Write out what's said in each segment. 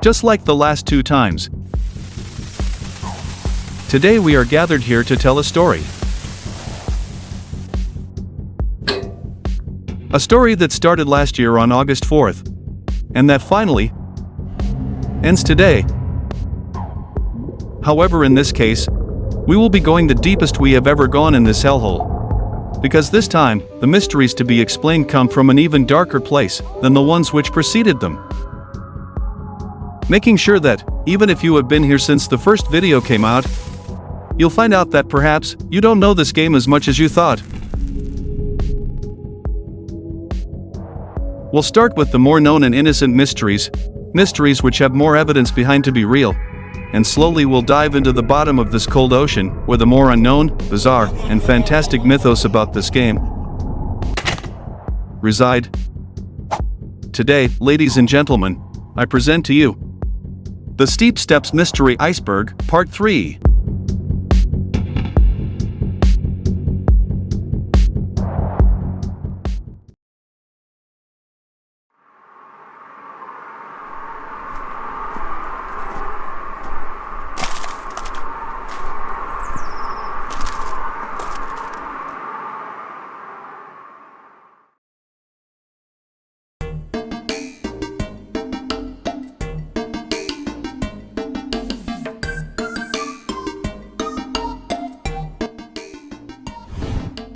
Just like the last 2 times. Today we are gathered here to tell a story. A story that started last year on August 4th, and that finally ends today. However, in this case, we will be going the deepest we have ever gone in this hellhole. Because this time, the mysteries to be explained come from an even darker place than the ones which preceded them. Making sure that, even if you have been here since the first video came out, you'll find out that perhaps you don't know this game as much as you thought. We'll start with the more known and innocent mysteries which have more evidence behind to be real, and slowly we'll dive into the bottom of this cold ocean where the more unknown, bizarre, and fantastic mythos about this game reside. Today, ladies and gentlemen, I present to you The Steep Steps Mystery Iceberg, Part 3.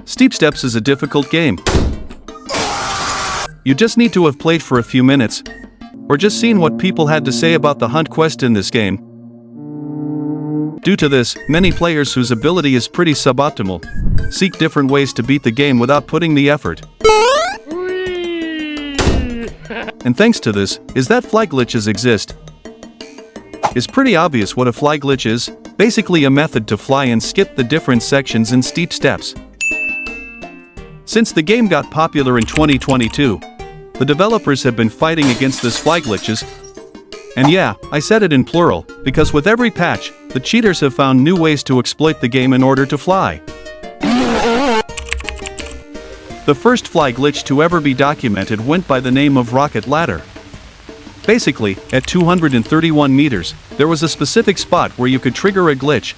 Steep Steps is a difficult game. You just need to have played for a few minutes, or just seen what people had to say about the hunt quest in this game. Due to this, many players whose ability is pretty suboptimal seek different ways to beat the game without putting the effort. And thanks to this, is that fly glitches exist. It's pretty obvious what a fly glitch is, basically a method to fly and skip the different sections in steep steps. Since the game got popular in 2022, the developers have been fighting against this fly glitches. And yeah, I said it in plural, because with every patch, the cheaters have found new ways to exploit the game in order to fly. The first fly glitch to ever be documented went by the name of Rocket Ladder. Basically, at 231 meters, there was a specific spot where you could trigger a glitch.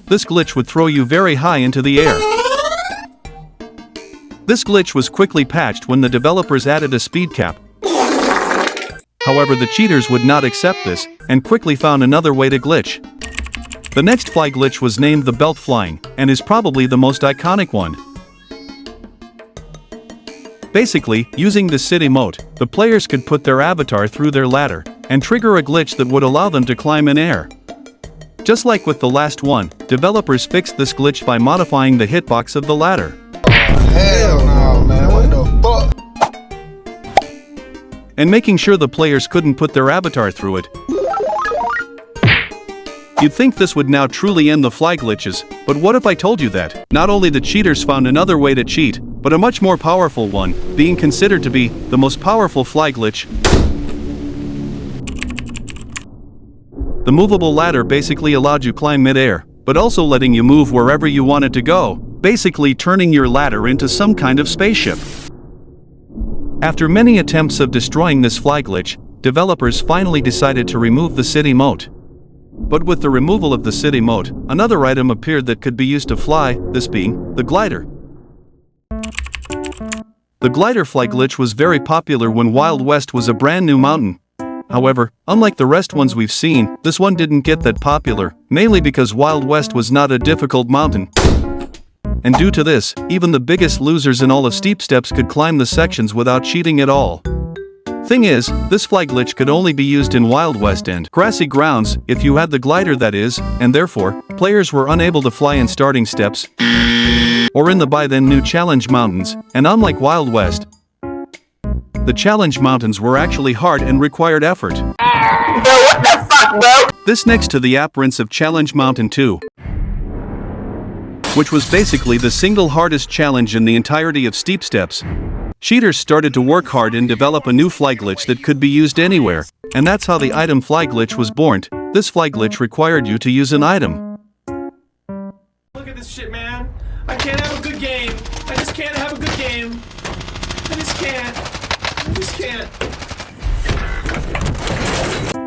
This glitch would throw you very high into the air. This glitch was quickly patched when the developers added a speed cap. However, the cheaters would not accept this, and quickly found another way to glitch. The next fly glitch was named the belt flying, and is probably the most iconic one. Basically, using the city moat, the players could put their avatar through their ladder, and trigger a glitch that would allow them to climb in air. Just like with the last one, developers fixed this glitch by modifying the hitbox of the ladder. Hell no, man, what the fuck? And making sure the players couldn't put their avatar through it. You'd think this would now truly end the fly glitches, but what if I told you that not only the cheaters found another way to cheat, but a much more powerful one, being considered to be the most powerful fly glitch? The movable ladder basically allowed you climb mid-air, but also letting you move wherever you wanted to go, basically turning your ladder into some kind of spaceship. After many attempts of destroying this fly glitch, developers finally decided to remove the city moat. But with the removal of the city moat, another item appeared that could be used to fly, this being the glider. The glider fly glitch was very popular when Wild West was a brand new mountain. However, unlike the rest ones we've seen, this one didn't get that popular, mainly because Wild West was not a difficult mountain. And due to this, even the biggest losers in all of Steep Steps could climb the sections without cheating at all. Thing is, this fly glitch could only be used in Wild West and grassy grounds, if you had the glider that is, and therefore, players were unable to fly in starting steps, or in the by then new Challenge Mountains, and unlike Wild West, the Challenge Mountains were actually hard and required effort. Bro, what the fuck, bro? This next to the appearance of Challenge Mountain 2. which was basically the single hardest challenge in the entirety of Steep Steps. Cheaters started to work hard and develop a new fly glitch that could be used anywhere, and that's how the item fly glitch was born. This fly glitch required you to use an item. Look at this shit, man. I can't have a good game. I just can't have a good game. I just can't.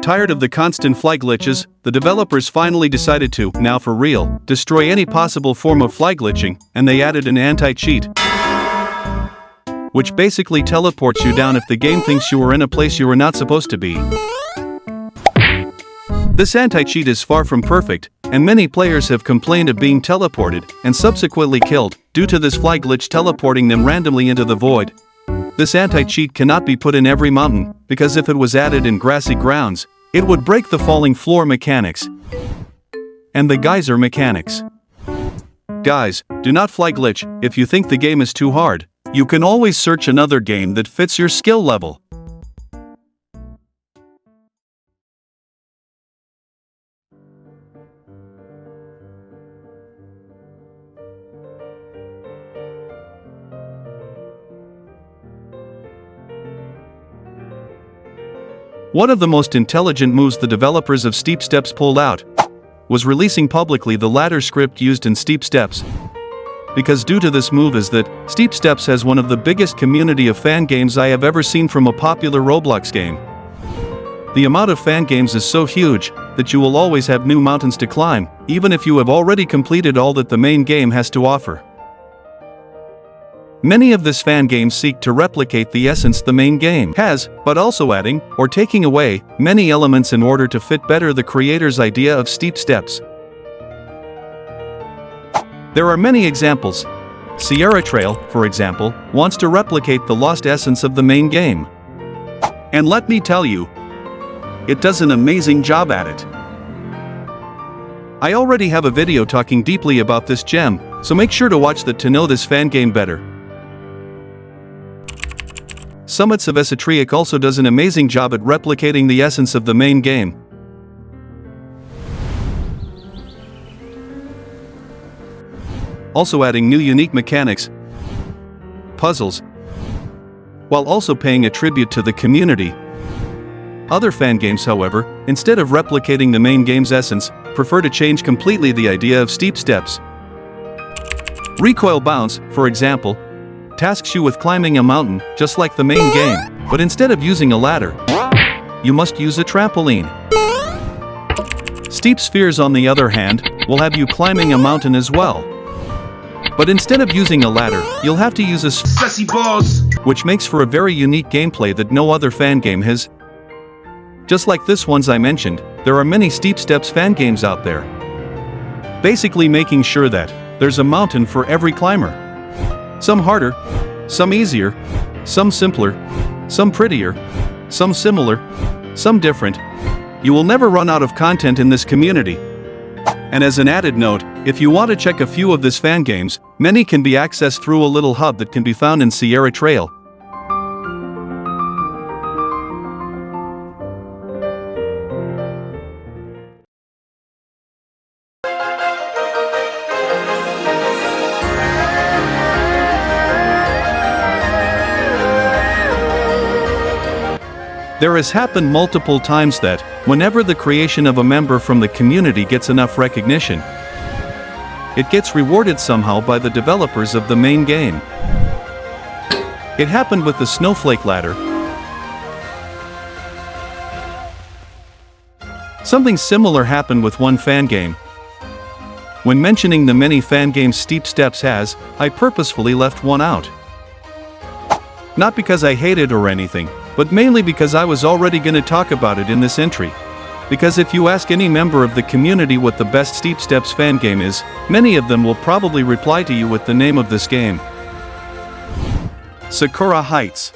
Tired of the constant fly glitches, the developers finally decided to, now for real, destroy any possible form of fly glitching, and they added an anti-cheat, which basically teleports you down if the game thinks you were in a place you were not supposed to be. This anti-cheat is far from perfect, and many players have complained of being teleported and subsequently killed due to this fly glitch teleporting them randomly into the void. This anti-cheat cannot be put in every mountain, because if it was added in grassy grounds, it would break the falling floor mechanics and the geyser mechanics. Guys, do not fly glitch. If you think the game is too hard, you can always search another game that fits your skill level. One of the most intelligent moves the developers of Steep Steps pulled out was releasing publicly the ladder script used in Steep Steps. Because due to this move is that Steep Steps has one of the biggest community of fan games I have ever seen from a popular Roblox game. The amount of fan games is so huge that you will always have new mountains to climb, even if you have already completed all that the main game has to offer. Many of this fan games seek to replicate the essence the main game has, but also adding, or taking away, many elements in order to fit better the creator's idea of Steep Steps. There are many examples. Sierra Trail, for example, wants to replicate the lost essence of the main game. And let me tell you, it does an amazing job at it. I already have a video talking deeply about this gem, so make sure to watch that to know this fan game better. Summits of Esoteric also does an amazing job at replicating the essence of the main game. Also adding new unique mechanics, puzzles, while also paying a tribute to the community. Other fan games, however, instead of replicating the main game's essence, prefer to change completely the idea of Steep Steps. Recoil Bounce, for example, tasks you with climbing a mountain, just like the main game, but instead of using a ladder, you must use a trampoline. Steep Spheres, on the other hand, will have you climbing a mountain as well. But instead of using a ladder, you'll have to use a specie balls, which makes for a very unique gameplay that no other fan game has. Just like this ones I mentioned, there are many Steep Steps fan games out there, basically making sure that there's a mountain for every climber. Some harder, some easier, some simpler, some prettier, some similar, some different. You will never run out of content in this community. And as an added note, if you want to check a few of these fan games, many can be accessed through a little hub that can be found in Sierra Trail. There has happened multiple times that, whenever the creation of a member from the community gets enough recognition, it gets rewarded somehow by the developers of the main game. It happened with the Snowflake Ladder. Something similar happened with one fan game. When mentioning the many fan games Steep Steps has, I purposefully left one out. Not because I hate it or anything, but mainly because I was already going to talk about it in this entry. Because if you ask any member of the community what the best Steep Steps fan game is, many of them will probably reply to you with the name of this game: Sakura Heights.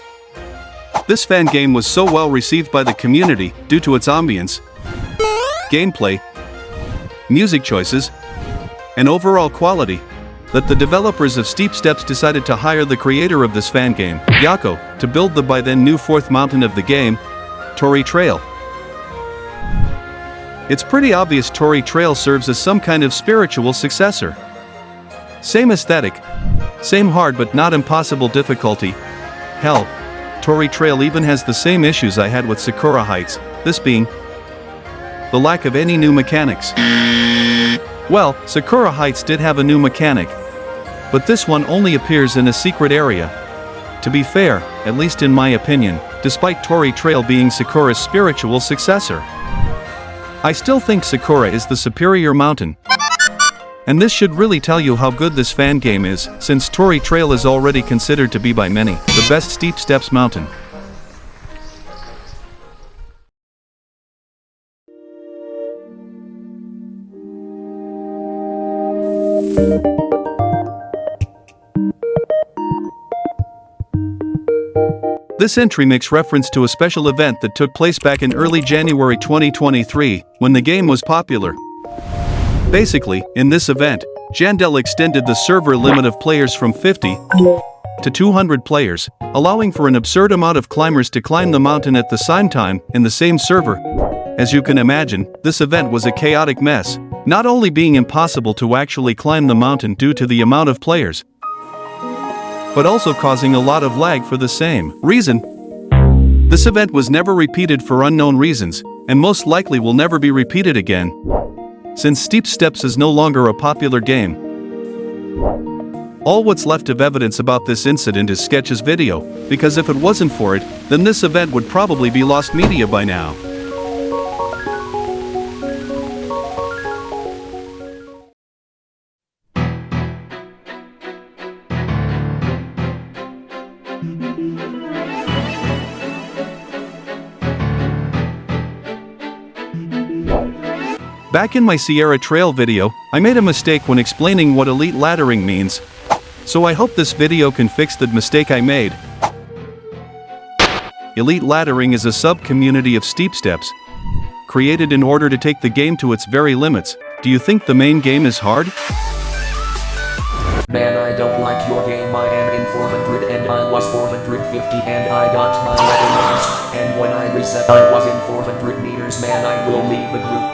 This fan game was so well received by the community due to its ambience, gameplay, music choices, and overall quality, that the developers of Steep Steps decided to hire the creator of this fan game, Yako, to build the by then new fourth mountain of the game, Tori Trail. It's pretty obvious Tori Trail serves as some kind of spiritual successor. Same aesthetic. Same hard but not impossible difficulty. Hell, Torii Trail even has the same issues I had with Sakura Heights, this being the lack of any new mechanics. Well, Sakura Heights did have a new mechanic, but this one only appears in a secret area. To be fair, at least in my opinion, despite Torii Trail being Sakura's spiritual successor, I still think Sakura is the superior mountain. And this should really tell you how good this fan game is, since Torii Trail is already considered to be by many the best steep steps mountain. This entry makes reference to a special event that took place back in early January 2023, when the game was popular. Basically, in this event, Jandel extended the server limit of players from 50 to 200 players, allowing for an absurd amount of climbers to climb the mountain at the same time in the same server. As you can imagine, this event was a chaotic mess, not only being impossible to actually climb the mountain due to the amount of players, but also causing a lot of lag for the same reason. This event was never repeated for unknown reasons, and most likely will never be repeated again, since Steep Steps is no longer a popular game. All what's left of evidence about this incident is Sketch's video, because if it wasn't for it, then this event would probably be lost media by now. Back in my Sierra Trail video, I made a mistake when explaining what elite laddering means, so I hope this video can fix the mistake I made. Elite laddering is a sub-community of steep steps, created in order to take the game to its very limits. Do you think the main game is hard? Man, I don't like your game. I am in 400 and I was 450 and I got my ladder max. And when I reset I was in 400 meters. Man, I will leave the group.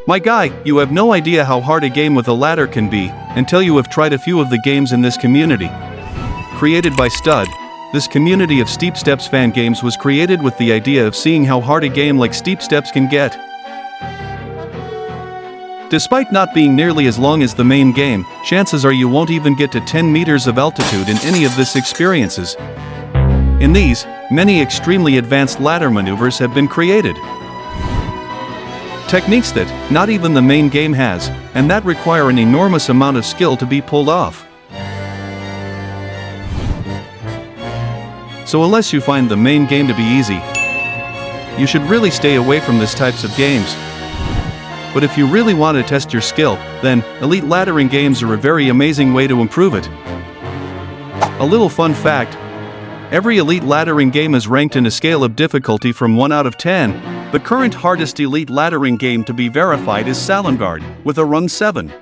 My guy, you have no idea how hard a game with a ladder can be, until you have tried a few of the games in this community. Created by Stud, this community of Steep Steps fan games was created with the idea of seeing how hard a game like Steep Steps can get. Despite not being nearly as long as the main game, chances are you won't even get to 10 meters of altitude in any of this experiences. In these, many extremely advanced ladder maneuvers have been created. Techniques that not even the main game has, and that require an enormous amount of skill to be pulled off. So unless you find the main game to be easy, you should really stay away from these types of games. But if you really want to test your skill, then elite laddering games are a very amazing way to improve it. A little fun fact: every elite laddering game is ranked in a scale of difficulty from 1 out of 10. The current hardest elite laddering game to be verified is Salengard, with a run 7.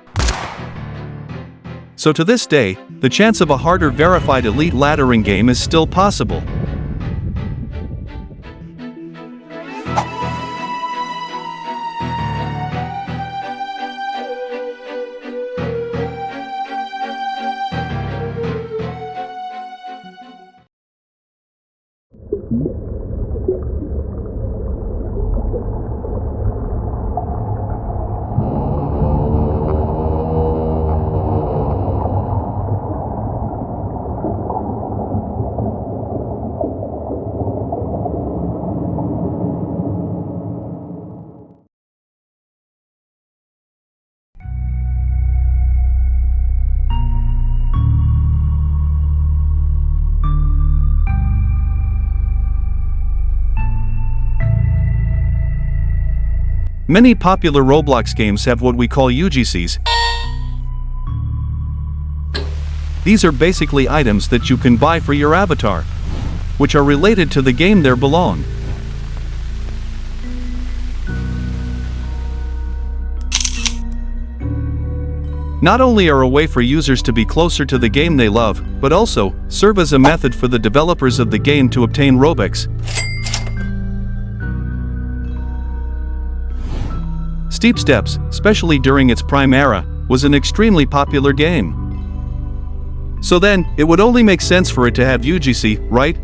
So to this day, the chance of a harder verified elite laddering game is still possible. Many popular Roblox games have what we call UGCs. These are basically items that you can buy for your avatar, which are related to the game they belong. Not only are a way for users to be closer to the game they love, but also serve as a method for the developers of the game to obtain Robux. Steep Steps, especially during its prime era, was an extremely popular game. So then, it would only make sense for it to have UGC, right?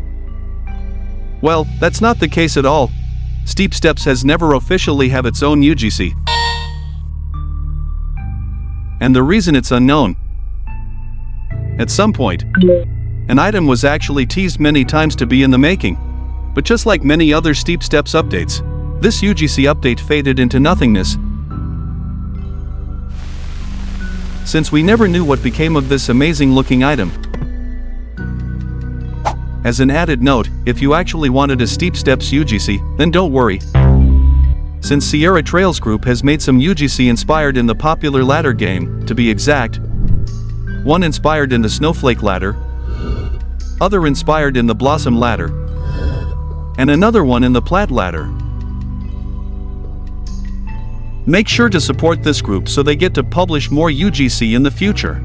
Well, that's not the case at all. Steep Steps has never officially have its own UGC. And the reason it's unknown. At some point, an item was actually teased many times to be in the making. But just like many other Steep Steps updates, this UGC update faded into nothingness. Since we never knew what became of this amazing looking item. As an added note, if you actually wanted a Steep Steps UGC, then don't worry. Since Sierra Trails Group has made some UGC inspired in the popular ladder game, to be exact. One inspired in the Snowflake ladder, other inspired in the Blossom ladder, and another one in the Plat ladder. Make sure to support this group so they get to publish more UGC in the future.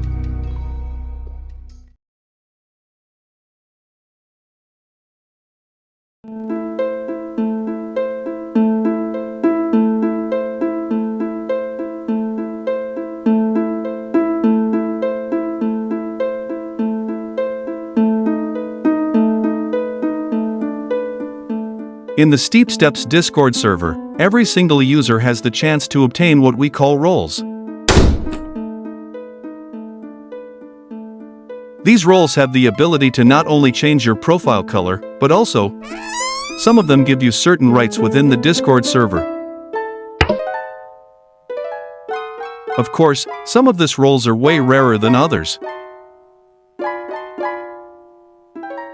In the Steep Steps Discord server, every single user has the chance to obtain what we call roles. These roles have the ability to not only change your profile color, but also, some of them give you certain rights within the Discord server. Of course, some of these roles are way rarer than others.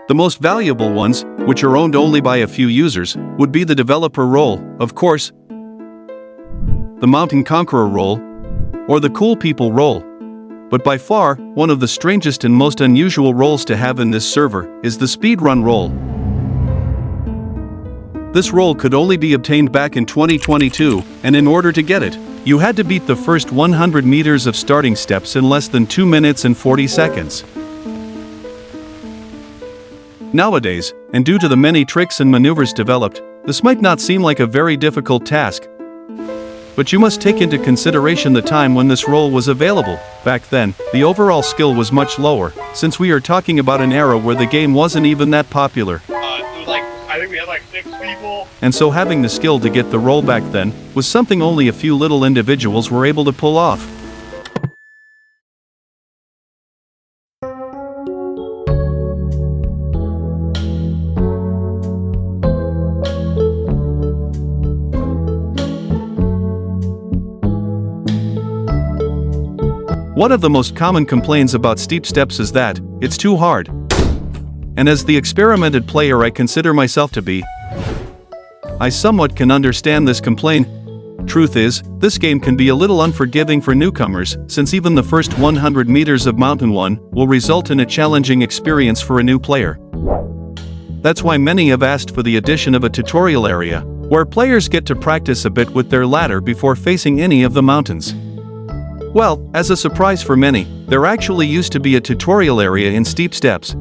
The most valuable ones, which are owned only by a few users, would be the developer role, of course, the mountain conqueror role, or the cool people role. But by far, one of the strangest and most unusual roles to have in this server is the speedrun role. This role could only be obtained back in 2022, and in order to get it, you had to beat the first 100 meters of starting steps in less than 2 minutes and 40 seconds. Nowadays, and due to the many tricks and maneuvers developed, this might not seem like a very difficult task. But you must take into consideration the time when this role was available. Back then, the overall skill was much lower, since we are talking about an era where the game wasn't even that popular. I think we had like 6 people. And so having the skill to get the role back then, was something only a few little individuals were able to pull off. One of the most common complaints about Steep Steps is that it's too hard. And as the experimented player I consider myself to be, I somewhat can understand this complaint. Truth is, this game can be a little unforgiving for newcomers, since even the first 100 meters of Mountain 1 will result in a challenging experience for a new player. That's why many have asked for the addition of a tutorial area, where players get to practice a bit with their ladder before facing any of the mountains. Well, as a surprise for many, there actually used to be a tutorial area in Steep Steps.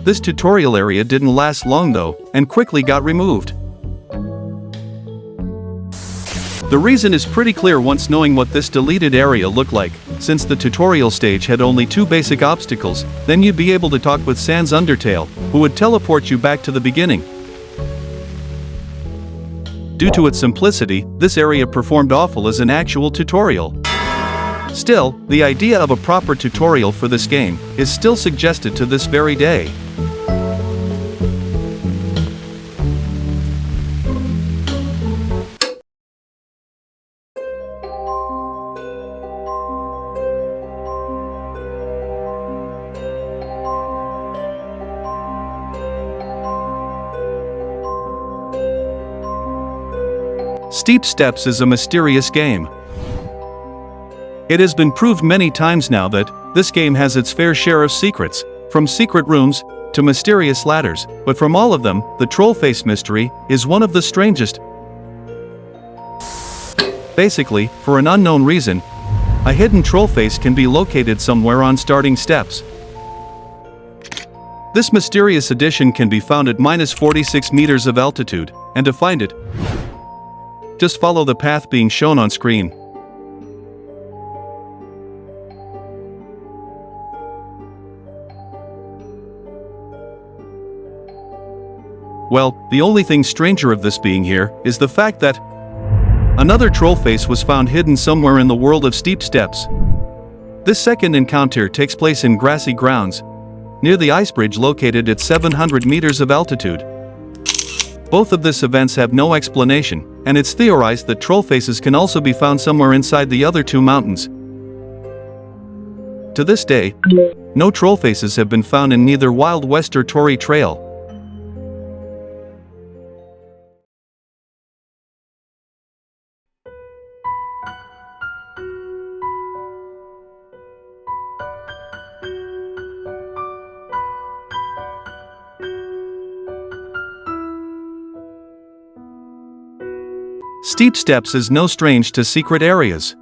This tutorial area didn't last long though, and quickly got removed. The reason is pretty clear once knowing what this deleted area looked like. Since the tutorial stage had only 2 basic obstacles, then you'd be able to talk with Sans Undertale, who would teleport you back to the beginning. Due to its simplicity, this area performed awful as an actual tutorial. Still, the idea of a proper tutorial for this game is still suggested to this very day. Steep Steps is a mysterious game. It has been proved many times now that this game has its fair share of secrets, from secret rooms to mysterious ladders, but from all of them, the Trollface mystery is one of the strangest. Basically, for an unknown reason, a hidden Trollface can be located somewhere on starting steps. This mysterious addition can be found at -46 meters of altitude, and to find it, just follow the path being shown on screen. Well, the only thing stranger of this being here is the fact that another troll face was found hidden somewhere in the world of steep steps. This second encounter takes place in grassy grounds, near the ice bridge located at 700 meters of altitude. Both of these events have no explanation, and it's theorized that troll faces can also be found somewhere inside the other two mountains. To this day, no troll faces have been found in neither Wild West or Tory Trail. Steep steps is no strange to secret areas.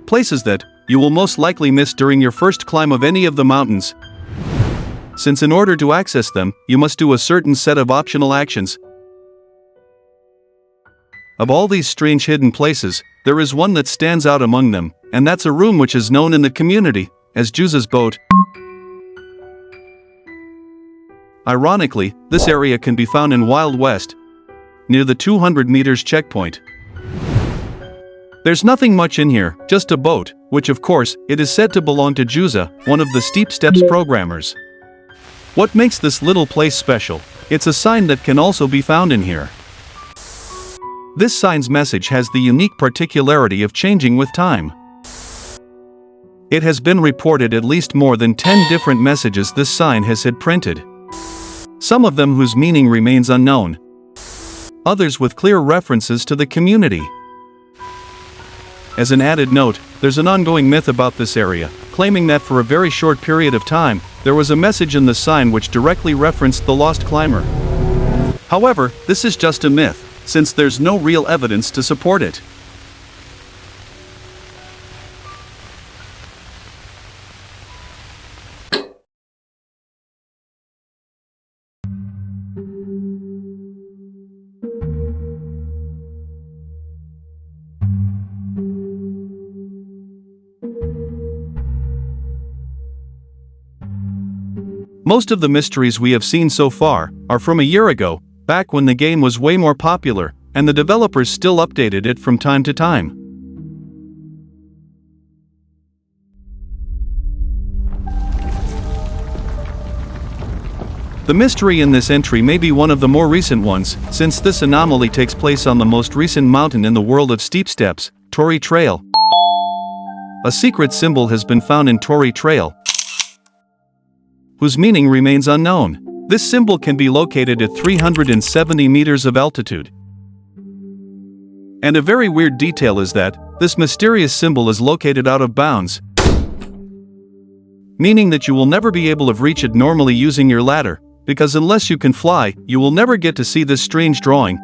Places that you will most likely miss during your first climb of any of the mountains, since in order to access them, you must do a certain set of optional actions. Of all these strange hidden places, there is one that stands out among them, and that's a room which is known in the community as Juza's boat. Ironically, this area can be found in Wild West, near the 200 meters checkpoint. There's nothing much in here, just a boat, which of course, it is said to belong to Juza, one of the Steep Steps programmers. What makes this little place special? It's a sign that can also be found in here. This sign's message has the unique particularity of changing with time. It has been reported at least more than 10 different messages this sign has had printed. Some of them whose meaning remains unknown. Others with clear references to the community. As an added note, there's an ongoing myth about this area, claiming that for a very short period of time, there was a message in the sign which directly referenced the lost climber. However, this is just a myth, since there's no real evidence to support it. Most of the mysteries we have seen so far are from a year ago, back when the game was way more popular, and the developers still updated it from time to time. The mystery in this entry may be one of the more recent ones, since this anomaly takes place on the most recent mountain in the world of steep steps, Tory Trail. A secret symbol has been found in Tory Trail, whose meaning remains unknown. This symbol can be located at 370 meters of altitude. And a very weird detail is that this mysterious symbol is located out of bounds, meaning that you will never be able to reach it normally using your ladder, because unless you can fly, you will never get to see this strange drawing.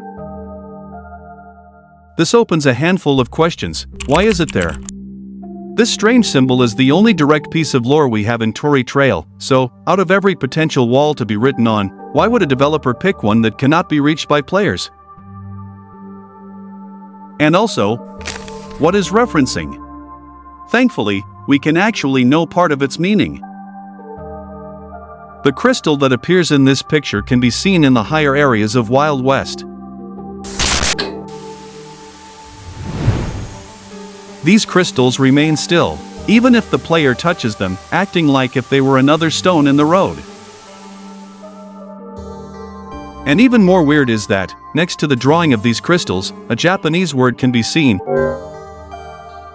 This opens a handful of questions. Why is it there? This strange symbol is the only direct piece of lore we have in Tory Trail, so, out of every potential wall to be written on, why would a developer pick one that cannot be reached by players? And also, what is referencing? Thankfully, we can actually know part of its meaning. The crystal that appears in this picture can be seen in the higher areas of Wild West. These crystals remain still, even if the player touches them, acting like if they were another stone in the road. And even more weird is that, next to the drawing of these crystals, a Japanese word can be seen,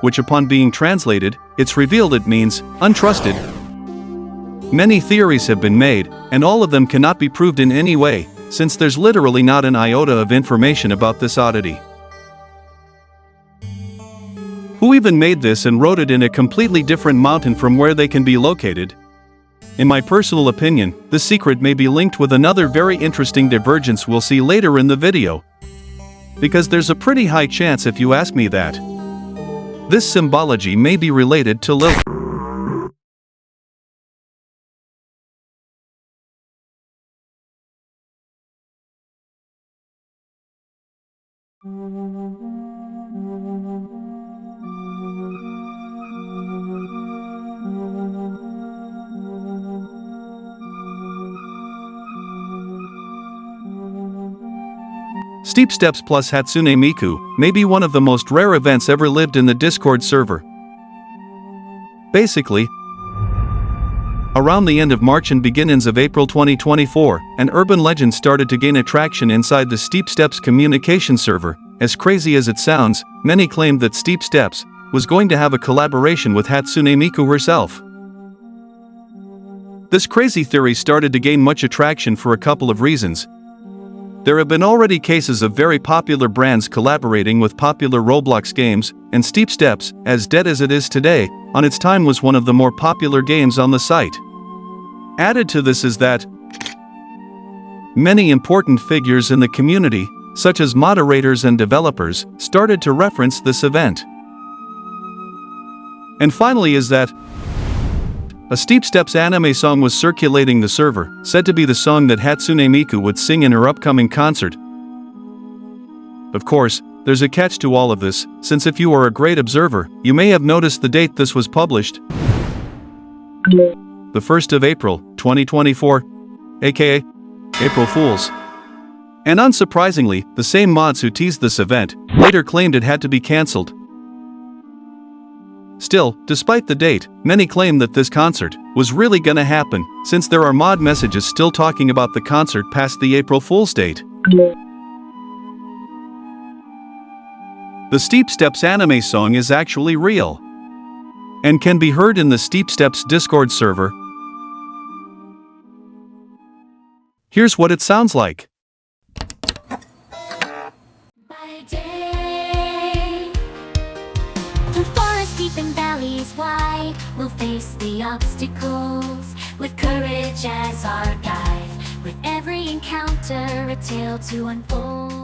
which upon being translated, it's revealed it means, untrusted. Many theories have been made, and all of them cannot be proved in any way, since there's literally not an iota of information about this oddity. Who even made this and wrote it in a completely different mountain from where they can be located? In my personal opinion, the secret may be linked with another very interesting divergence we'll see later in the video. Because there's a pretty high chance, if you ask me, that this symbology may be related to Lilith. Steep Steps plus Hatsune Miku may be one of the most rare events ever lived in the Discord server. Basically, around the end of March and beginnings of April 2024, an urban legend started to gain attraction inside the Steep Steps communication server. As crazy as it sounds, many claimed that Steep Steps was going to have a collaboration with Hatsune Miku herself. This crazy theory started to gain much attraction for a couple of reasons. There have been already cases of very popular brands collaborating with popular Roblox games, and Steep Steps, as dead as it is today, on its time was one of the more popular games on the site. Added to this is that many important figures in the community, such as moderators and developers, started to reference this event. And finally is that a Steep Steps anime song was circulating the server, said to be the song that Hatsune Miku would sing in her upcoming concert. Of course, there's a catch to all of this, since if you are a great observer, you may have noticed the date this was published. The 1st of April, 2024, aka April Fools. And unsurprisingly, the same mods who teased this event later claimed it had to be cancelled. Still, despite the date, many claim that this concert was really gonna happen, since there are mod messages still talking about the concert past the April Fool's date. The Steep Steps anime song is actually real and can be heard in the Steep Steps Discord server. Here's what it sounds like. By day, the forest deep and valleys wide, we'll face the obstacles with courage as our guide. With every encounter, a tale to unfold.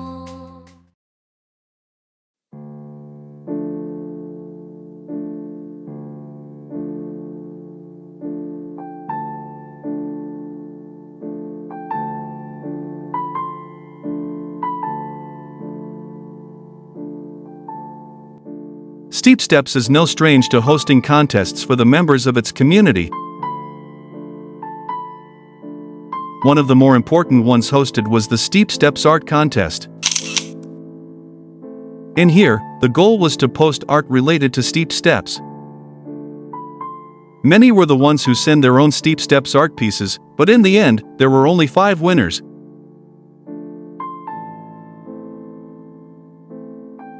Steep Steps is no strange to hosting contests for the members of its community. One of the more important ones hosted was the Steep Steps Art Contest. In here, the goal was to post art related to Steep Steps. Many were the ones who sent their own Steep Steps art pieces, but in the end, there were only 5 winners.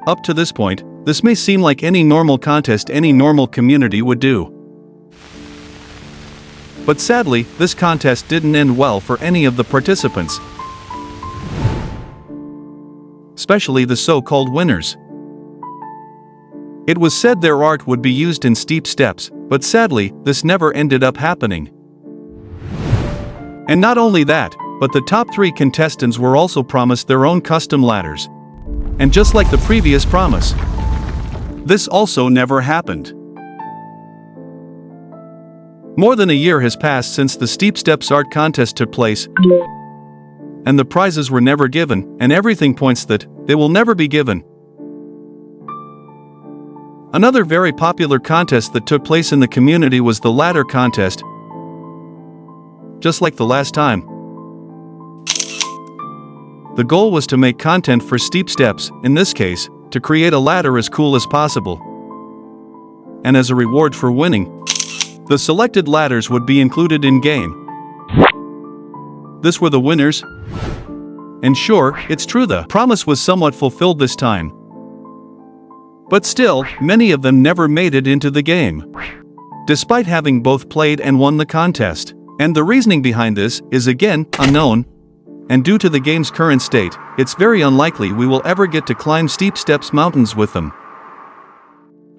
Up to this point, this may seem like any normal contest any normal community would do. But sadly, this contest didn't end well for any of the participants, especially the so-called winners. It was said their art would be used in Steep Steps, but sadly, this never ended up happening. And not only that, but the top 3 contestants were also promised their own custom ladders. And just like the previous promise, this also never happened. More than a year has passed since the Steep Steps art contest took place, and the prizes were never given, and everything points that they will never be given. Another very popular contest that took place in the community was the ladder contest. Just like the last time, the goal was to make content for Steep Steps, in this case, to create a ladder as cool as possible. And as a reward for winning, the selected ladders would be included in-game. This were the winners. And sure, it's true the promise was somewhat fulfilled this time. But still, many of them never made it into the game, despite having both played and won the contest. And the reasoning behind this is again unknown. And due to the game's current state, it's very unlikely we will ever get to climb Steep Steps mountains with them.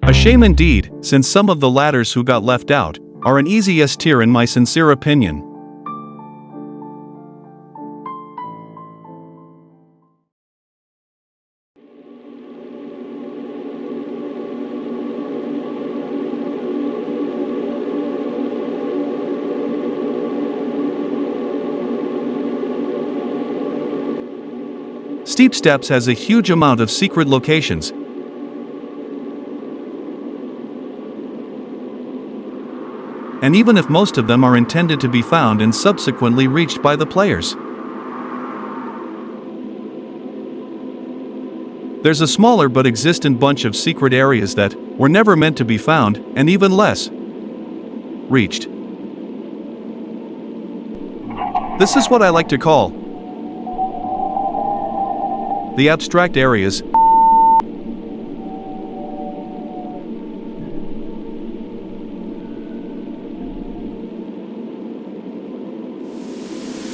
A shame indeed, since some of the ladders who got left out are an easy S tier in my sincere opinion. Steep Steps has a huge amount of secret locations. And even if most of them are intended to be found and subsequently reached by the players, There's a smaller but existent bunch of secret areas that were never meant to be found, and even less reached. This is what I like to call the abstract areas.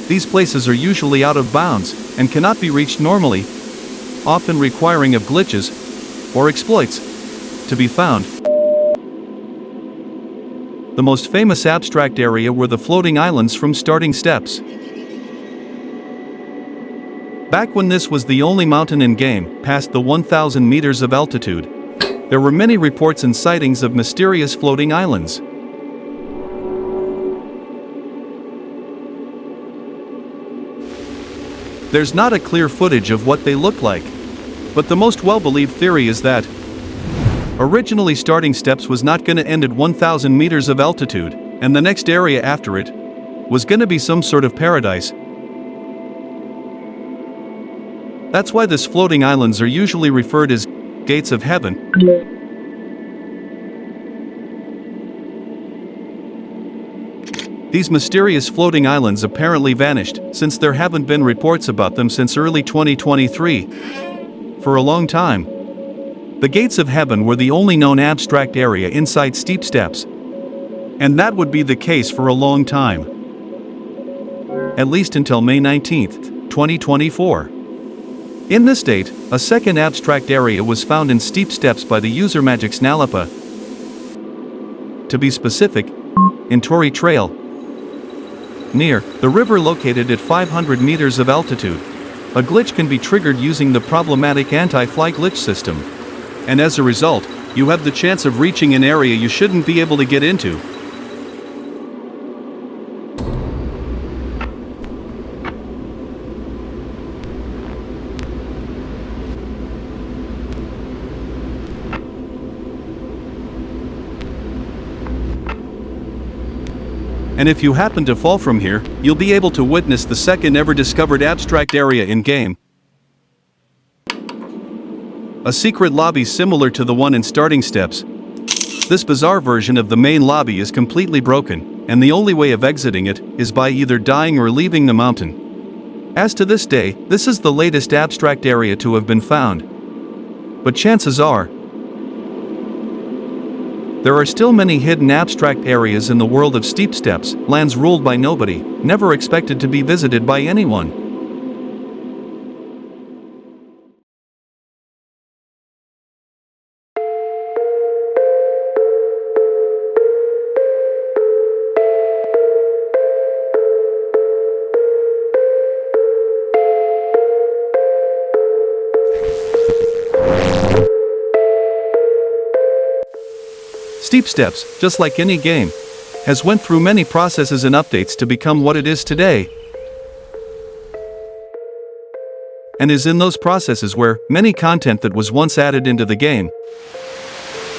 These places are usually out of bounds and cannot be reached normally, often requiring of glitches or exploits to be found. The most famous abstract area were the floating islands from Starting Steps. Back when this was the only mountain in game past the 1,000 meters of altitude, there were many reports and sightings of mysterious floating islands. There's not a clear footage of what they look like, but the most well-believed theory is that originally Starting Steps was not going to end at 1,000 meters of altitude, and the next area after it was going to be some sort of paradise. That's why these floating islands are usually referred as gates of heaven. These mysterious floating islands apparently vanished, since there haven't been reports about them since early 2023. For a long time, the gates of heaven were the only known abstract area inside Steep Steps. And that would be the case for a long time. At least until May 19, 2024. In this date, a second abstract area was found in Steep Steps by the user Magic's Nalapa. To be specific, in Tory Trail, near the river located at 500 meters of altitude. A glitch can be triggered using the problematic anti-fly glitch system. And as a result, you have the chance of reaching an area you shouldn't be able to get into. And if you happen to fall from here, you'll be able to witness the second ever discovered abstract area in-game. A secret lobby similar to the one in Starting Steps. This bizarre version of the main lobby is completely broken, and the only way of exiting it is by either dying or leaving the mountain. As to this day, this is the latest abstract area to have been found. But chances are, there are still many hidden abstract areas in the world of Steep Steps, lands ruled by nobody, never expected to be visited by anyone. Steep Steps, just like any game, has went through many processes and updates to become what it is today. And is in those processes where many content that was once added into the game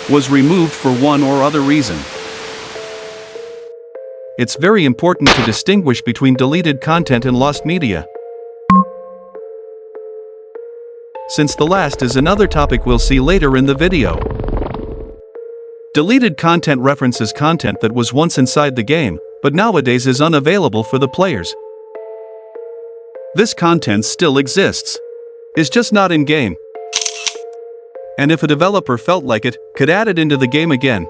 was removed for one or other reason. It's very important to distinguish between deleted content and lost media, since the last is another topic we'll see later in the video. Deleted content references content that was once inside the game, but nowadays is unavailable for the players. This content still exists. It's just not in-game. And if a developer felt like it, could add it into the game again.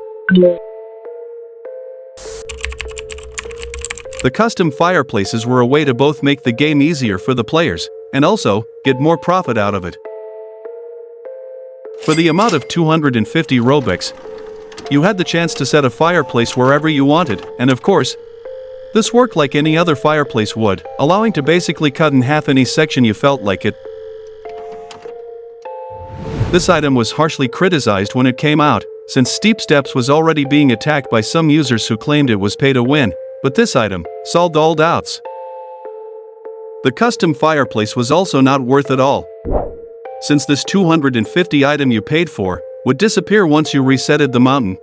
The custom fireplaces were a way to both make the game easier for the players, and also, get more profit out of it. For the amount of 250 Robux, you had the chance to set a fireplace wherever you wanted, and of course, this worked like any other fireplace would, allowing to basically cut in half any section you felt like it. This item was harshly criticized when it came out, since Steep Steps was already being attacked by some users who claimed it was pay to win, but this item solved all doubts. The custom fireplace was also not worth it all, since this 250 item you paid for would disappear once you resetted the mountain.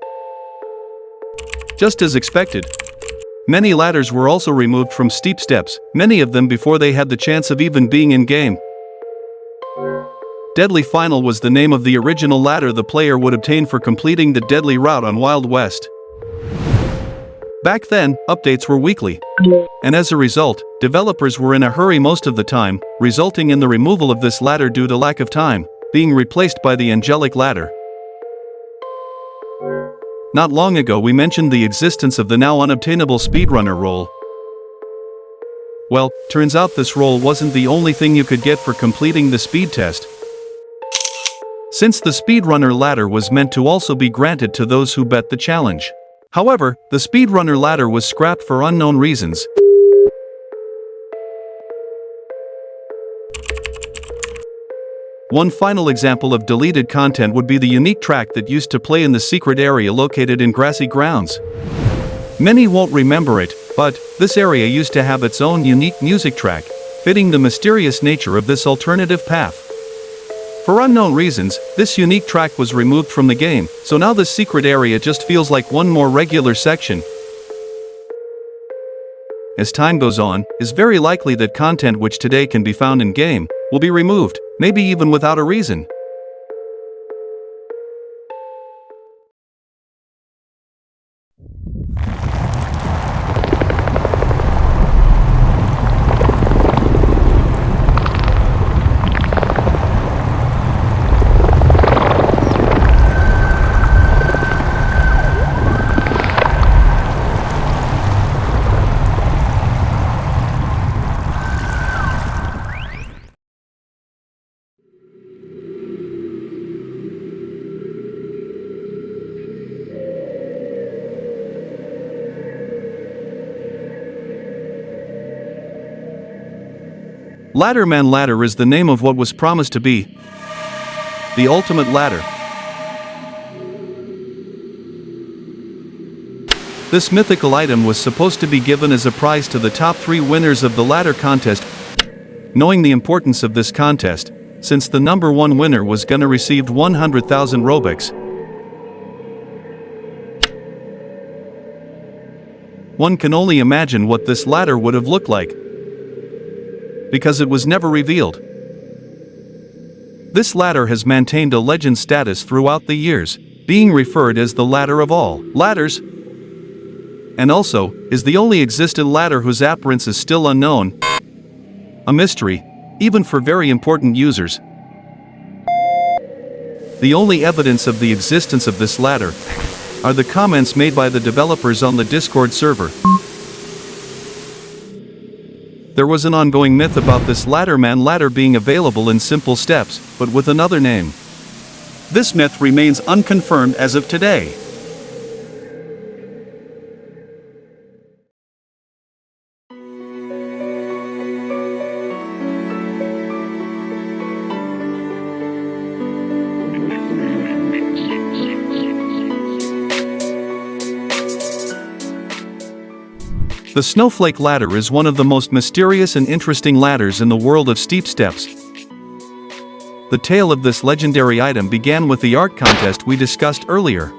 Just as expected, many ladders were also removed from Steep Steps, many of them before they had the chance of even being in-game. Deadly Final was the name of the original ladder the player would obtain for completing the deadly route on Wild West. Back then, updates were weekly. And as a result, developers were in a hurry most of the time, resulting in the removal of this ladder due to lack of time, being replaced by the Angelic Ladder. Not long ago we mentioned the existence of the now unobtainable speedrunner role. Well, turns out this role wasn't the only thing you could get for completing the speed test. Since the speedrunner ladder was meant to also be granted to those who bet the challenge. However, the speedrunner ladder was scrapped for unknown reasons. One final example of deleted content would be the unique track that used to play in the secret area located in grassy grounds. Many won't remember it, but this area used to have its own unique music track, fitting the mysterious nature of this alternative path. For unknown reasons, this unique track was removed from the game, so now this secret area just feels like one more regular section. As time goes on, it's very likely that content which today can be found in-game will be removed, maybe even without a reason. Ladderman Ladder is the name of what was promised to be the ultimate ladder. This mythical item was supposed to be given as a prize to the top 3 winners of the ladder contest. Knowing the importance of this contest, since the number 1 winner was gonna receive 100,000 Robux. One can only imagine what this ladder would have looked like, because it was never revealed. This ladder has maintained a legend status throughout the years, being referred as the ladder of all ladders, and also is the only existent ladder whose appearance is still unknown, a mystery, even for very important users. The only evidence of the existence of this ladder are the comments made by the developers on the Discord server. There was an ongoing myth about this Ladderman ladder being available in simple steps, but with another name. This myth remains unconfirmed as of today. The Snowflake Ladder is one of the most mysterious and interesting ladders in the world of steep steps. The tale of this legendary item began with the art contest we discussed earlier.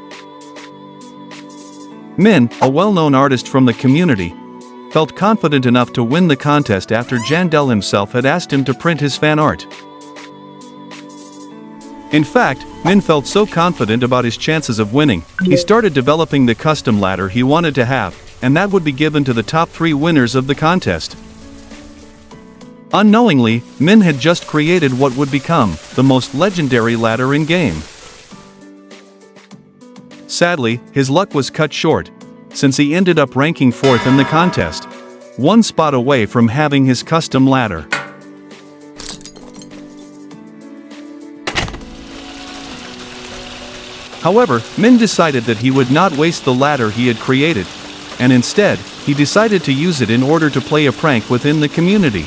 Min, a well-known artist from the community, felt confident enough to win the contest after Jandel himself had asked him to print his fan art. In fact, Min felt so confident about his chances of winning, he started developing the custom ladder he wanted to have, and that would be given to the top 3 winners of the contest. Unknowingly, Min had just created what would become the most legendary ladder in-game. Sadly, his luck was cut short, since he ended up ranking 4th in the contest, 1 spot away from having his custom ladder. However, Min decided that he would not waste the ladder he had created, and instead, he decided to use it in order to play a prank within the community.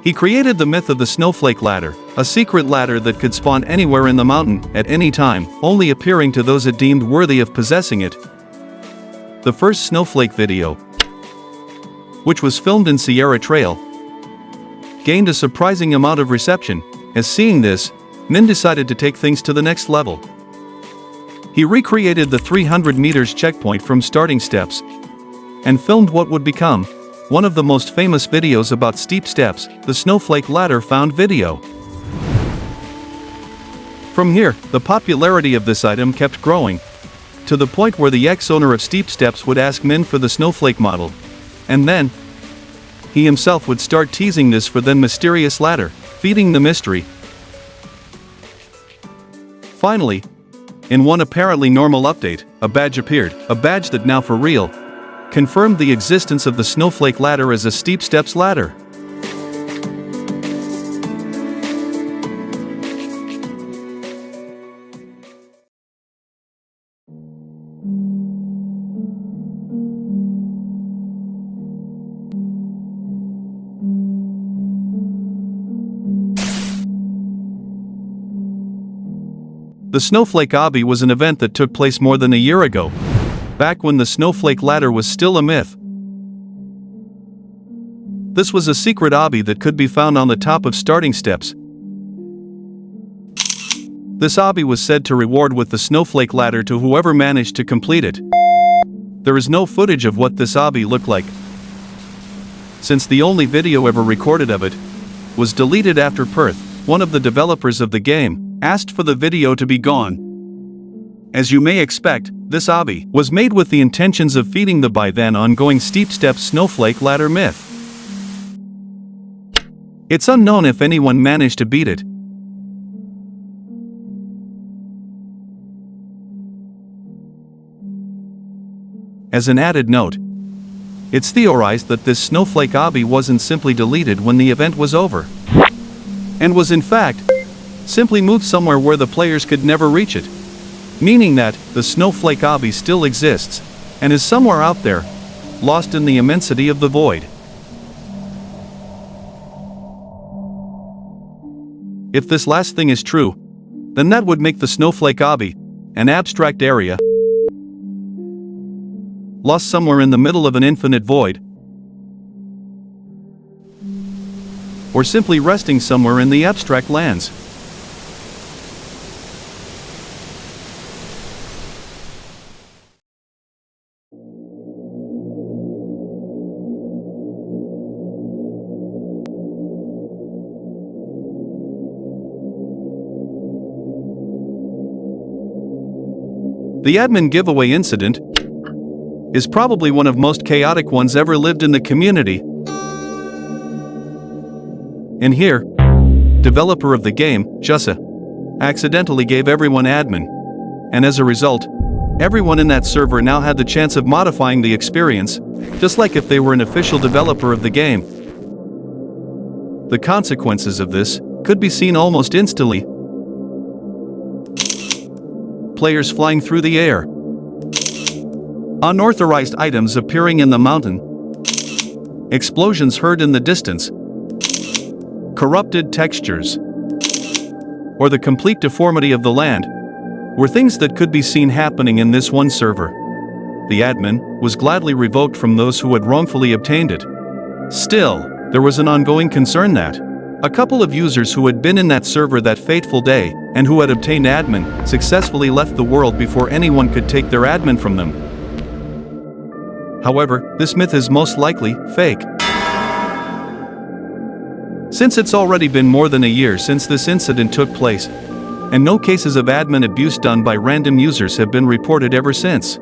He created the myth of the Snowflake Ladder, a secret ladder that could spawn anywhere in the mountain, at any time, only appearing to those it deemed worthy of possessing it. The first Snowflake video, which was filmed in Sierra Trail, gained a surprising amount of reception. As seeing this, Min decided to take things to the next level. He recreated the 300 meters checkpoint from starting steps, and filmed what would become one of the most famous videos about steep steps, the snowflake ladder found video. From here, the popularity of this item kept growing, to the point where the ex-owner of Steep Steps would ask Min for the snowflake model. And then, he himself would start teasing this for the mysterious ladder, feeding the mystery. Finally, in one apparently normal update, a badge appeared, a badge that now for real confirmed the existence of the snowflake ladder as a Steep Steps ladder. The Snowflake Obby was an event that took place more than a year ago, back when the snowflake ladder was still a myth. This was a secret obby that could be found on the top of starting steps. This obby was said to reward with the snowflake ladder to whoever managed to complete it. There is no footage of what this obby looked like, since the only video ever recorded of it was deleted after Perth, one of the developers of the game, asked for the video to be gone. As you may expect, this obby was made with the intentions of feeding the by then ongoing Steep Steps snowflake ladder myth. It's unknown if anyone managed to beat it. As an added note, it's theorized that this snowflake obby wasn't simply deleted when the event was over, and was in fact simply moved somewhere where the players could never reach it, meaning that the snowflake obby still exists and is somewhere out there, lost in the immensity of the void. If this last thing is true, then that would make the snowflake obby an abstract area lost somewhere in the middle of an infinite void, or simply resting somewhere in the abstract lands. The admin giveaway incident is probably one of most chaotic ones ever lived in the community. And here, developer of the game, Jussa, accidentally gave everyone admin, and as a result, everyone in that server now had the chance of modifying the experience, just like if they were an official developer of the game. The consequences of this could be seen almost instantly. Players flying through the air, unauthorized items appearing in the mountain, explosions heard in the distance, corrupted textures, or the complete deformity of the land, were things that could be seen happening in this one server. The admin was gladly revoked from those who had wrongfully obtained it. Still, there was an ongoing concern that a couple of users who had been in that server that fateful day and who had obtained admin successfully left the world before anyone could take their admin from them. However, this myth is most likely fake, since it's already been more than a year since this incident took place, and no cases of admin abuse done by random users have been reported ever since.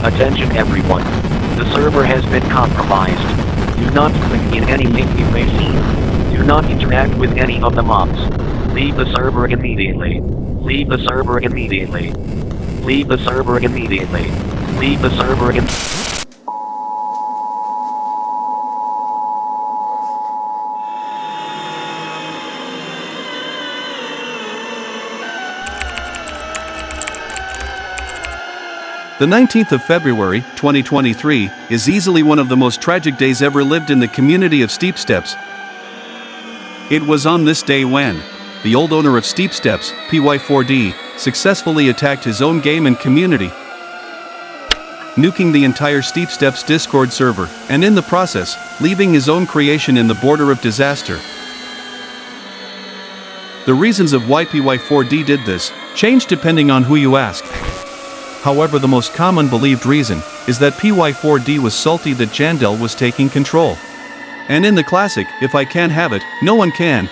Attention everyone. The server has been compromised. Do not click in any link you may see. Do not interact with any of the mobs. Leave the server immediately. Leave the server immediately. Leave the server immediately. Leave the server immediately. The 19th of February, 2023, is easily one of the most tragic days ever lived in the community of Steep Steps. It was on this day when the old owner of Steep Steps, PY4D, successfully attacked his own game and community, nuking the entire Steep Steps Discord server, and in the process, leaving his own creation in the border of disaster. The reasons of why PY4D did this change depending on who you ask. However, the most common believed reason is that PY4D was salty that Jandel was taking control. And in the classic, if I can't have it, no one can,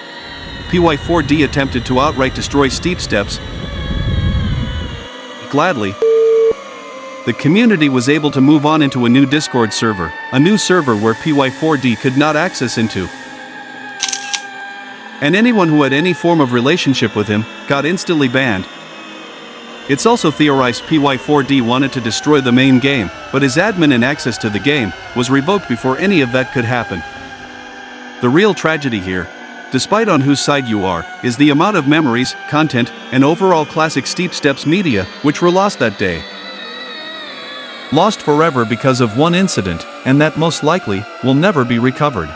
PY4D attempted to outright destroy Steep Steps. Gladly, the community was able to move on into a new Discord server, a new server where PY4D could not access into. And anyone who had any form of relationship with him got instantly banned. It's also theorized PY4D wanted to destroy the main game, but his admin and access to the game was revoked before any of that could happen. The real tragedy here, despite on whose side you are, is the amount of memories, content, and overall classic Steep Steps media which were lost that day. Lost forever because of one incident, and that most likely will never be recovered.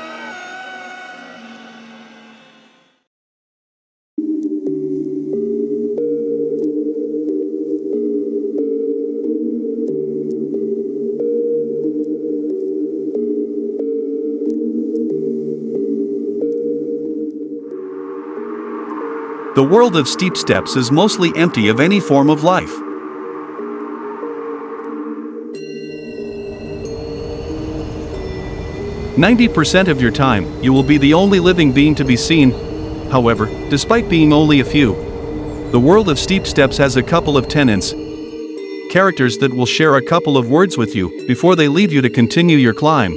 The world of Steep Steps is mostly empty of any form of life. "90% of your time, you will be the only living being to be seen." However, despite being only a few, the world of Steep Steps has a couple of tenants. Characters that will share a couple of words with you before they leave you to continue your climb.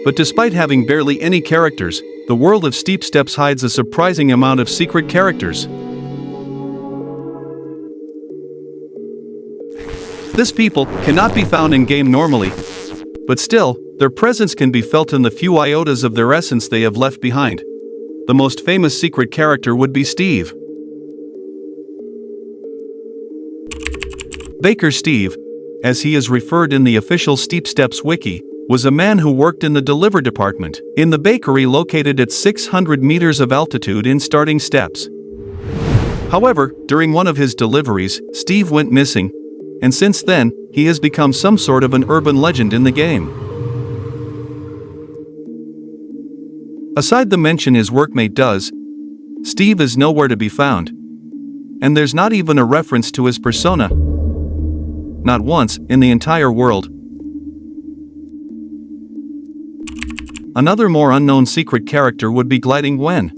But despite having barely any characters, the world of Steep Steps hides a surprising amount of secret characters. These people cannot be found in-game normally, but still, their presence can be felt in the few iotas of their essence they have left behind. The most famous secret character would be Steve. Baker Steve, as he is referred in the official Steep Steps wiki, was a man who worked in the deliver department in the bakery located at 600 meters of altitude in starting steps. However, during one of his deliveries, Steve went missing, and since then, he has become some sort of an urban legend in the game. Aside the mention his workmate does, Steve is nowhere to be found. And there's not even a reference to his persona. Not once, in the entire world. Another more unknown secret character would be Gliding Gwen.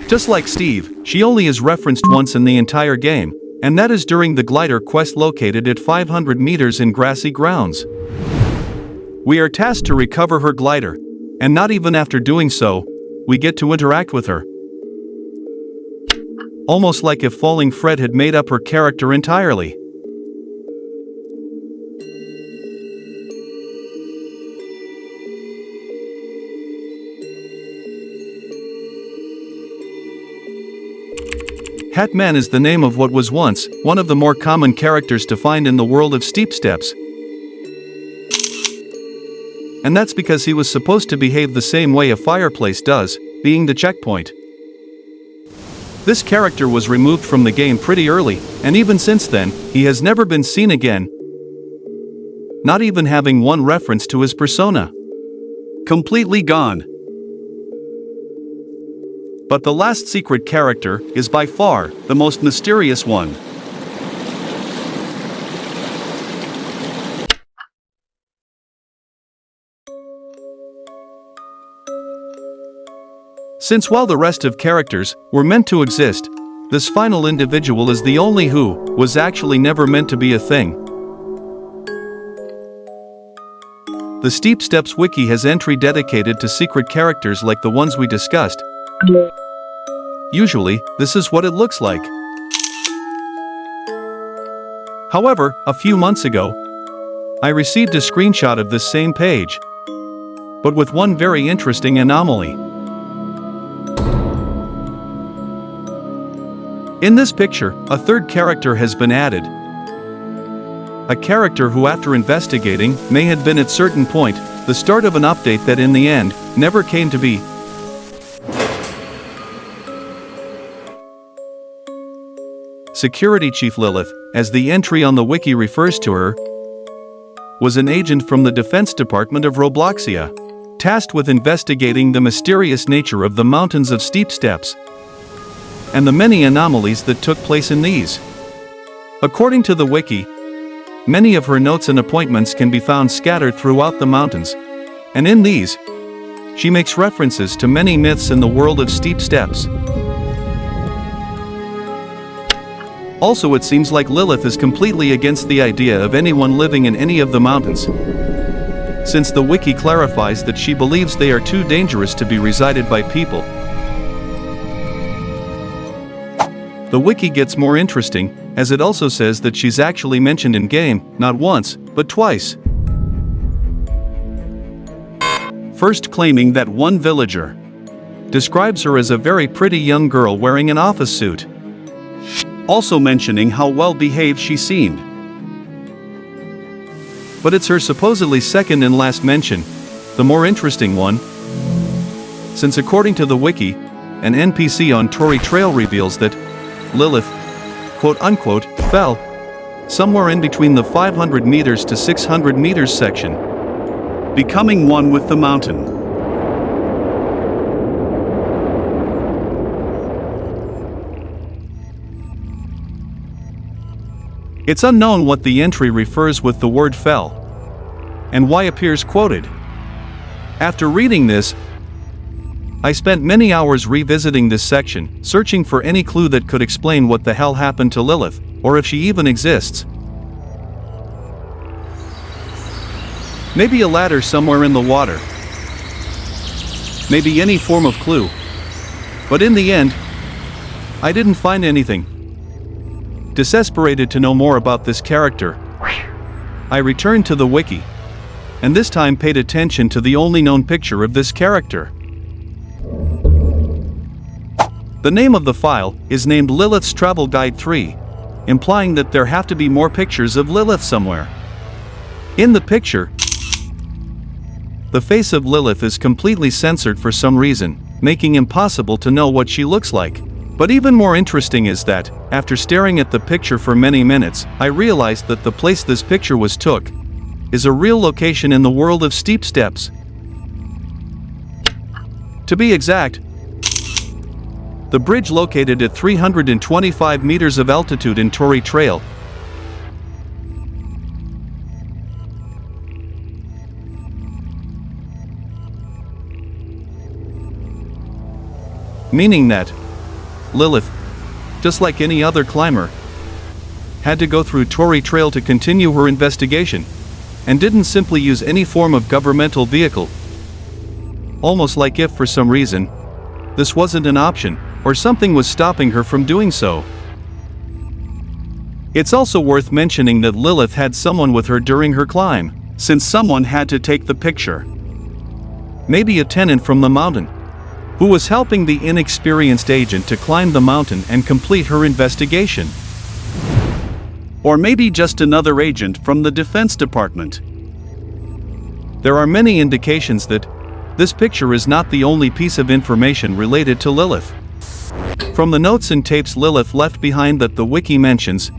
Just like Steve, she only is referenced once in the entire game, and that is during the glider quest located at 500 meters in grassy grounds. We are tasked to recover her glider, and not even after doing so, we get to interact with her. Almost like if Falling Fred had made up her character entirely. Hatman is the name of what was once one of the more common characters to find in the world of Steep Steps. And that's because he was supposed to behave the same way a fireplace does, being the checkpoint. This character was removed from the game pretty early, and even since then, he has never been seen again, not even having one reference to his persona. Completely gone. But the last secret character is by far the most mysterious one. Since while the rest of characters were meant to exist, this final individual is the only who was actually never meant to be a thing. The Steep Steps wiki has entry dedicated to secret characters like the ones we discussed. Usually, this is what it looks like. However, a few months ago, I received a screenshot of this same page, but with one very interesting anomaly. In this picture, a third character has been added, A character who, after investigating, may have been at certain point, the start of an update that in the end, never came to be. Security Chief Lilith, as the entry on the wiki refers to her, was an agent from the Defense Department of Robloxia, tasked with investigating the mysterious nature of the mountains of steep steps and the many anomalies that took place in these. According to the wiki, many of her notes and appointments can be found scattered throughout the mountains, and in these, she makes references to many myths in the world of steep steps. Also, it seems like Lilith is completely against the idea of anyone living in any of the mountains, since the wiki clarifies that she believes they are too dangerous to be resided by people. The wiki gets more interesting, as it also says that she's actually mentioned in-game, not once, but twice. First claiming that one villager describes her as a very pretty young girl wearing an office suit, also mentioning how well-behaved she seemed. But it's her supposedly second and last mention, the more interesting one, since according to the wiki, an NPC on Tory Trail reveals that Lilith, quote-unquote, fell somewhere in between the 500 meters to 600 meters section, becoming one with the mountain. It's unknown what the entry refers with the word fell, and why appears quoted. After reading this, I spent many hours revisiting this section, searching for any clue that could explain what the hell happened to Lilith, or if she even exists. Maybe a ladder somewhere in the water. Maybe any form of clue. But in the end, I didn't find anything. Desesperated to know more about this character, I returned to the wiki, and this time paid attention to the only known picture of this character. The name of the file is named Lilith's Travel Guide 3, implying that there have to be more pictures of Lilith somewhere. In the picture, the face of Lilith is completely censored for some reason, making it impossible to know what she looks like. But even more interesting is that, after staring at the picture for many minutes, I realized that the place this picture was took is a real location in the world of steep steps. To be exact, the bridge located at 325 meters of altitude in Tory Trail. Meaning that Lilith, just like any other climber, had to go through Tory Trail to continue her investigation, and didn't simply use any form of governmental vehicle. Almost like if for some reason, this wasn't an option, or something was stopping her from doing so. It's also worth mentioning that Lilith had someone with her during her climb, since someone had to take the picture. Maybe a tenant from the mountain, who was helping the inexperienced agent to climb the mountain and complete her investigation. Or maybe just another agent from the Defense Department. There are many indications that this picture is not the only piece of information related to Lilith. From the notes and tapes Lilith left behind that the wiki mentions,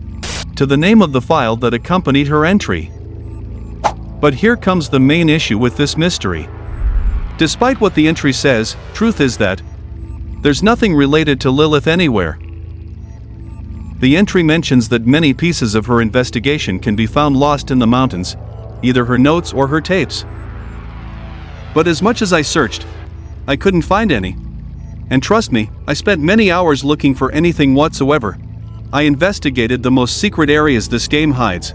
to the name of the file that accompanied her entry. But here comes the main issue with this mystery. Despite what the entry says, truth is that there's nothing related to Lilith anywhere. The entry mentions that many pieces of her investigation can be found lost in the mountains, either her notes or her tapes. But as much as I searched, I couldn't find any. And trust me, I spent many hours looking for anything whatsoever. I investigated the most secret areas this game hides.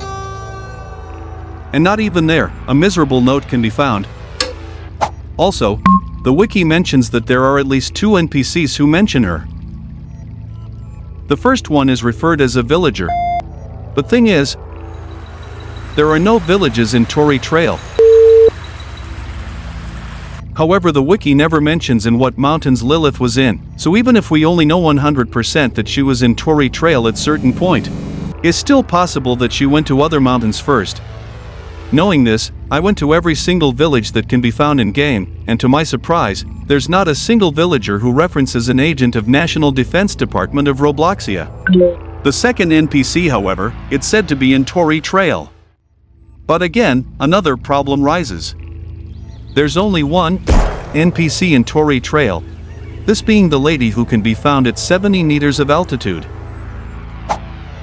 And not even there, a miserable note can be found. Also, the wiki mentions that there are at least 2 NPCs who mention her. The first one is referred as a villager. But thing is, there are no villages in Tory Trail. However, the wiki never mentions in what mountains Lilith was in, so even if we only know 100% that she was in Tory Trail at certain point, It's still possible that she went to other mountains first. Knowing this, I went to every single village that can be found in game, and to my surprise, there's not a single villager who references an agent of National Defense Department of Robloxia. The second NPC, however, it's said to be in Tory Trail. But again, another problem rises. There's only one NPC in Tory Trail, this being the lady who can be found at 70 meters of altitude.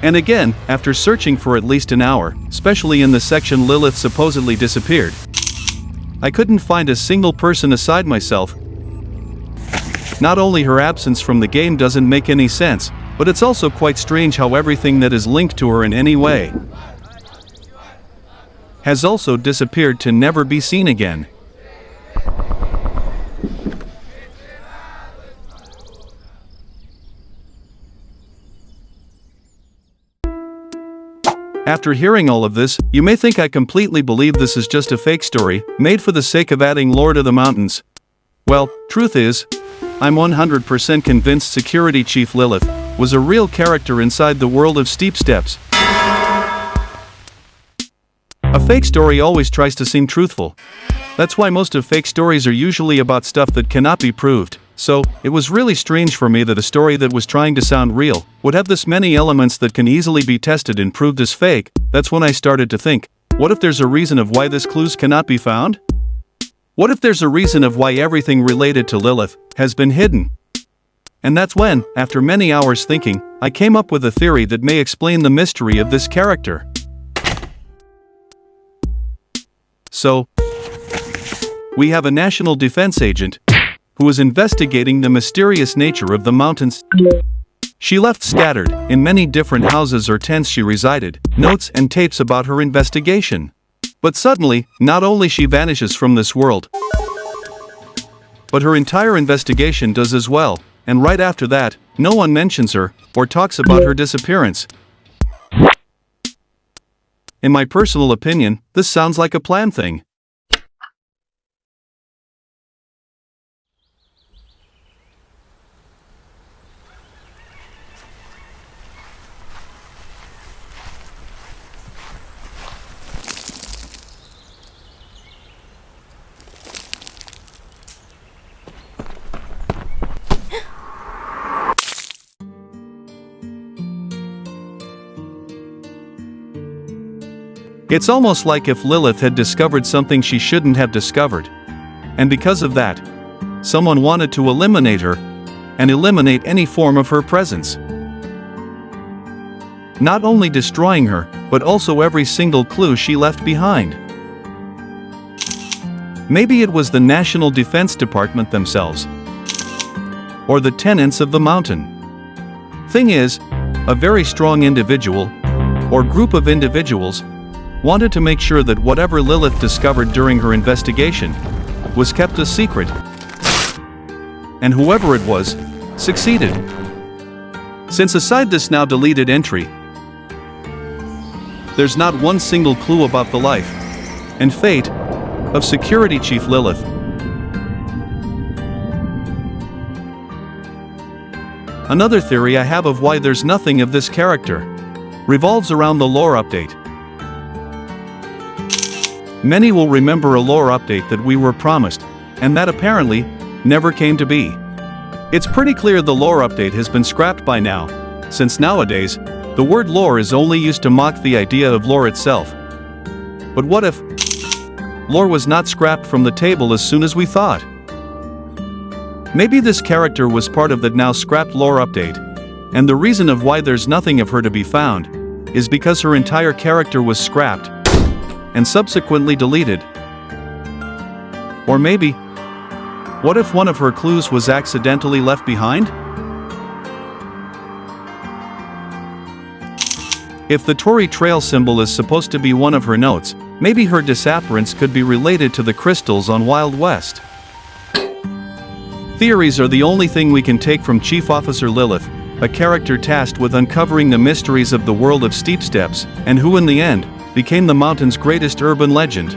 And again, after searching for at least an hour, especially in the section Lilith supposedly disappeared, I couldn't find a single person aside myself. Not only her absence from the game doesn't make any sense, but it's also quite strange how everything that is linked to her in any way has also disappeared to never be seen again. After hearing all of this, you may think I completely believe this is just a fake story, made for the sake of adding lore to the mountains. Well, truth is, I'm 100% convinced Security Chief Lilith was a real character inside the world of Steep Steps. A fake story always tries to seem truthful. That's why most of fake stories are usually about stuff that cannot be proved. So, it was really strange for me that a story that was trying to sound real would have this many elements that can easily be tested and proved as fake. That's when I started to think, what if there's a reason of why this clues cannot be found? What if there's a reason of why everything related to Lilith has been hidden? And that's when, after many hours thinking, I came up with a theory that may explain the mystery of this character. So, we have a national defense agent who is investigating the mysterious nature of the mountains. She left scattered, in many different houses or tents she resided, notes and tapes about her investigation. But suddenly, not only she vanishes from this world, but her entire investigation does as well, and right after that, no one mentions her, or talks about her disappearance. In my personal opinion, this sounds like a plan thing. It's almost like if Lilith had discovered something she shouldn't have discovered. And because of that, someone wanted to eliminate her, and eliminate any form of her presence. Not only destroying her, but also every single clue she left behind. Maybe it was the National Defense Department themselves, or the tenants of the mountain. Thing is, a very strong individual, or group of individuals, wanted to make sure that whatever Lilith discovered during her investigation was kept a secret. And whoever it was, succeeded. Since aside this now deleted entry, there's not one single clue about the life and fate of Security Chief Lilith. Another theory I have of why there's nothing of this character revolves around the lore update. Many will remember a lore update that we were promised, and that apparently never came to be. It's pretty clear the lore update has been scrapped by now, since nowadays, the word lore is only used to mock the idea of lore itself. But what if lore was not scrapped from the table as soon as we thought? Maybe this character was part of that now scrapped lore update, and the reason of why there's nothing of her to be found is because her entire character was scrapped and subsequently deleted. Or maybe, what if one of her clues was accidentally left behind? If the Tory Trail symbol is supposed to be one of her notes, maybe her disappearance could be related to the crystals on Wild West. Theories are the only thing we can take from Chief Officer Lilith, a character tasked with uncovering the mysteries of the world of Steep Steps, and who in the end, became the mountain's greatest urban legend.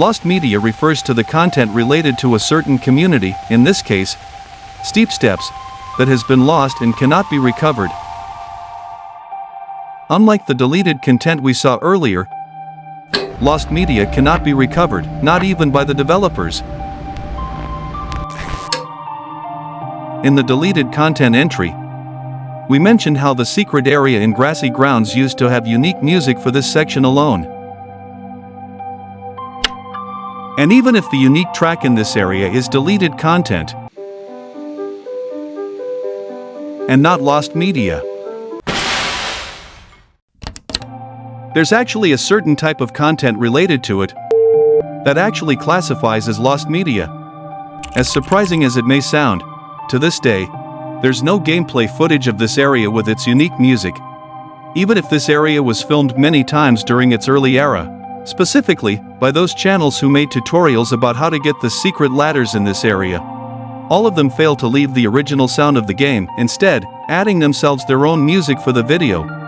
Lost media refers to the content related to a certain community, in this case, Steep Steps, that has been lost and cannot be recovered. Unlike the deleted content we saw earlier, lost media cannot be recovered, not even by the developers. In the deleted content entry, we mentioned how the secret area in Grassy Grounds used to have unique music for this section alone. And even if the unique track in this area is deleted content and not lost media, there's actually a certain type of content related to it that actually classifies as lost media. As surprising as it may sound, to this day, there's no gameplay footage of this area with its unique music, even if this area was filmed many times during its early era, specifically by those channels who made tutorials about how to get the secret ladders in this area. All of them fail to leave the original sound of the game, instead, adding themselves their own music for the video.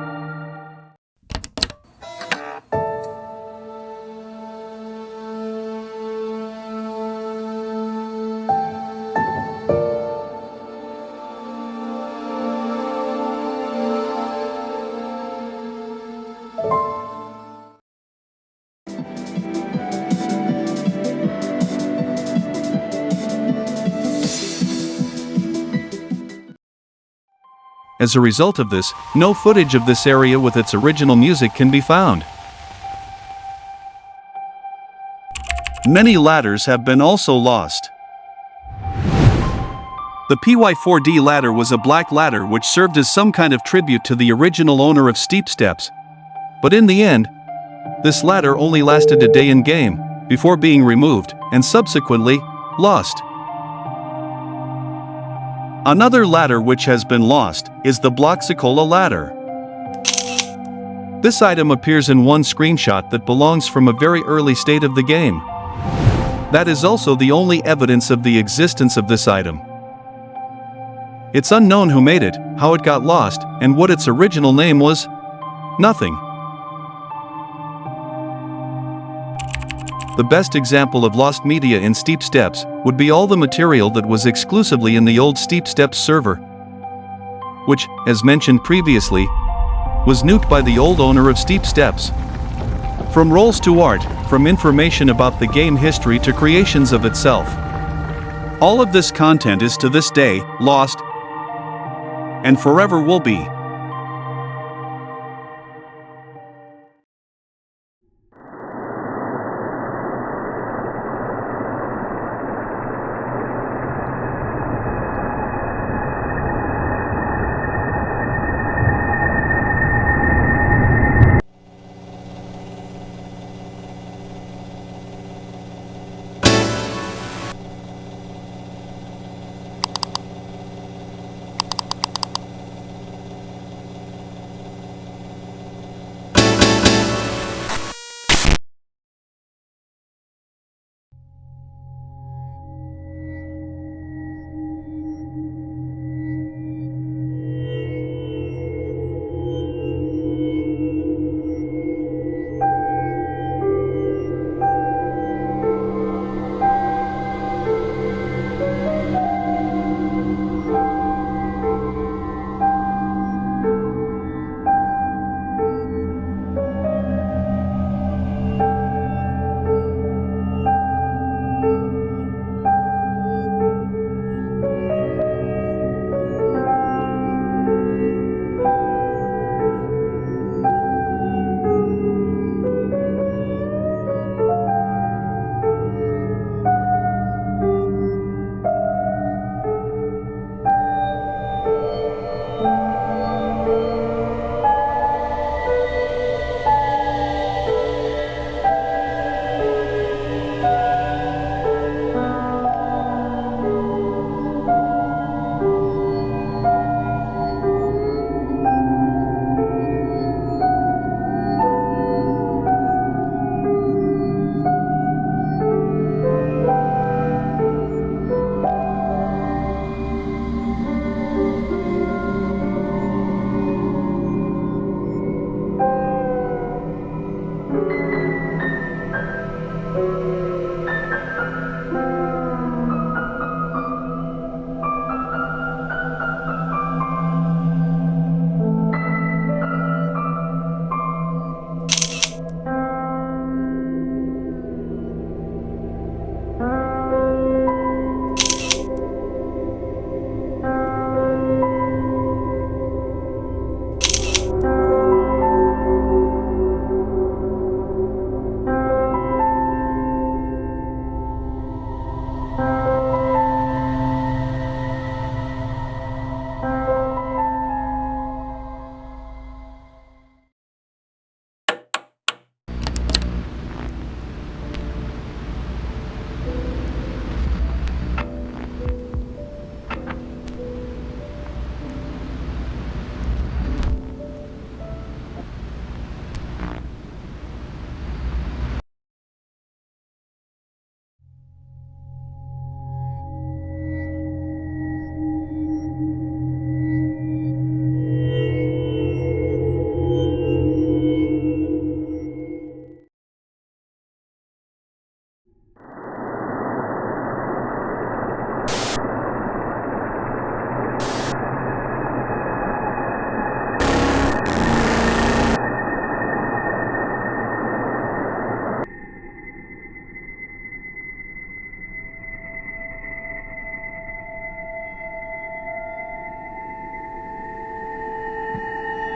As a result of this, no footage of this area with its original music can be found. Many ladders have been also lost. The PY4D ladder was a black ladder which served as some kind of tribute to the original owner of Steep Steps. But in the end, this ladder only lasted a day in game, before being removed, and subsequently, lost. Another ladder which has been lost is the Bloxicola ladder. This item appears in one screenshot that belongs from a very early state of the game. That is also the only evidence of the existence of this item. It's unknown who made it, how it got lost, and what its original name was. Nothing. The best example of lost media in Steep Steps would be all the material that was exclusively in the old Steep Steps server, which, as mentioned previously, was nuked by the old owner of Steep Steps. From roles to art, from information about the game history to creations of itself. All of this content is to this day lost and forever will be.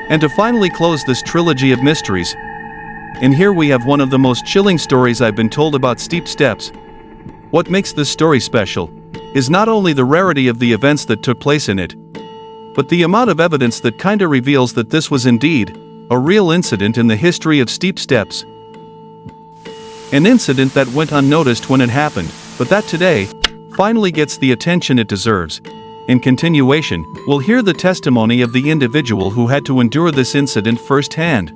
And to finally close this trilogy of mysteries, and here we have one of the most chilling stories I've been told about steep steps. What makes this story special is not only the rarity of the events that took place in it, but the amount of evidence that kinda reveals that this was indeed a real incident in the history of steep steps. An incident that went unnoticed when it happened, but that today finally gets the attention it deserves. In continuation, we'll hear the testimony of the individual who had to endure this incident firsthand.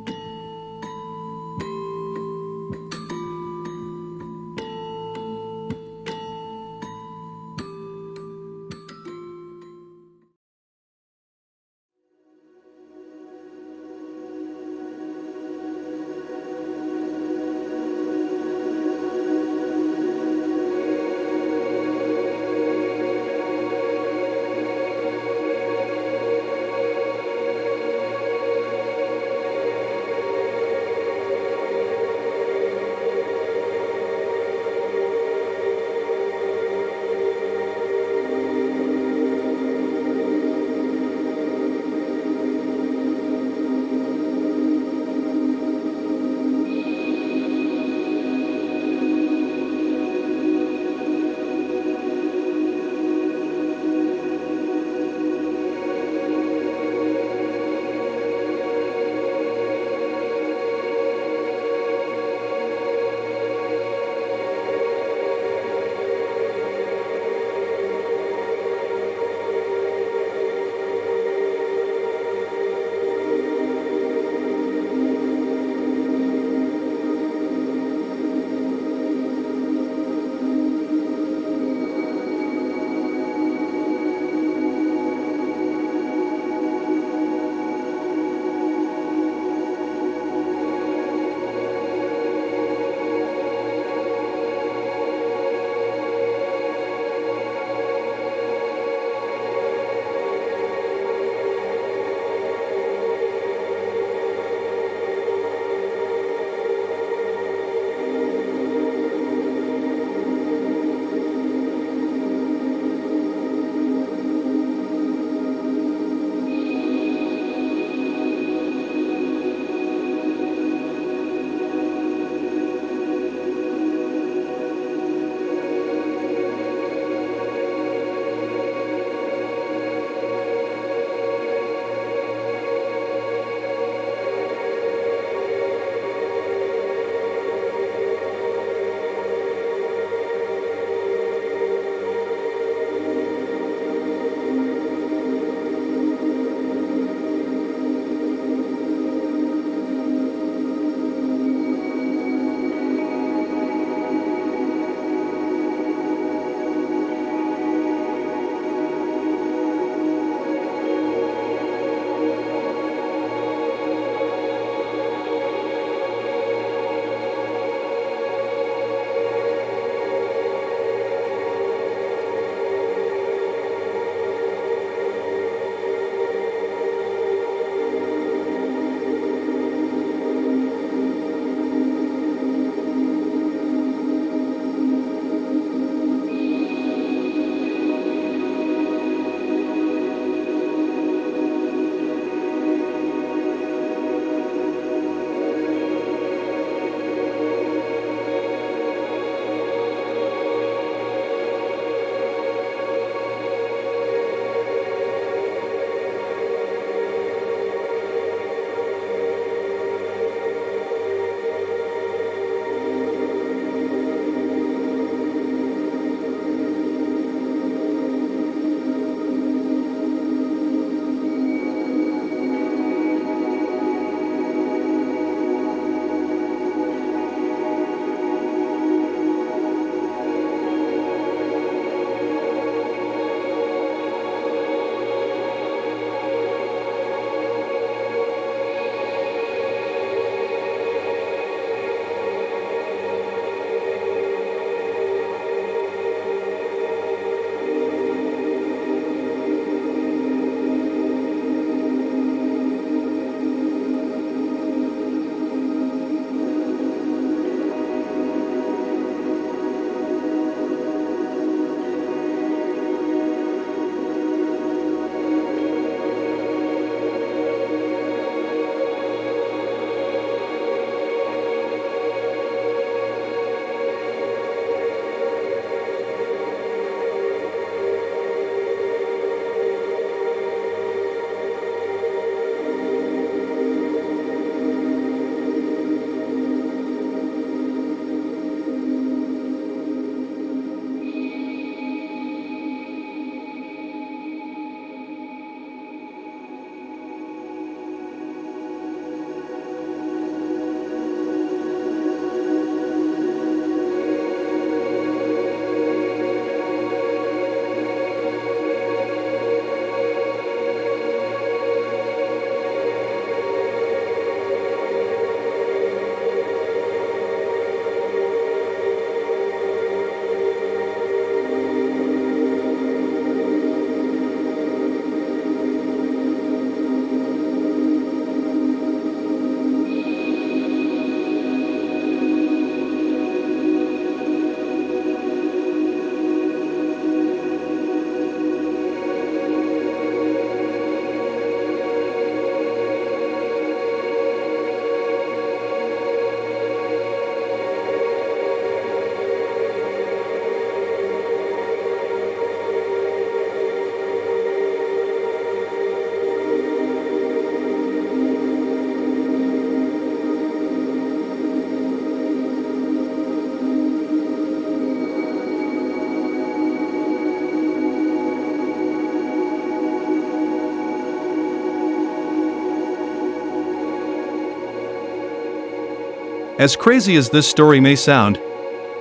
As crazy as this story may sound,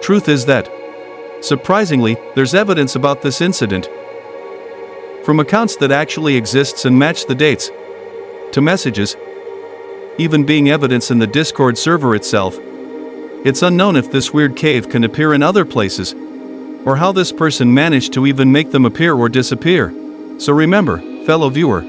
truth is that, surprisingly, there's evidence about this incident. From accounts that actually exists and match the dates, to messages, even being evidence in the Discord server itself. It's unknown if this weird cave can appear in other places, or how this person managed to even make them appear or disappear. So remember, fellow viewer,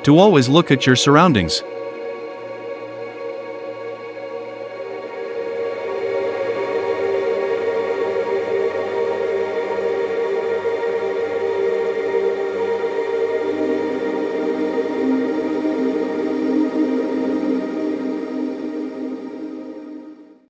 to always look at your surroundings.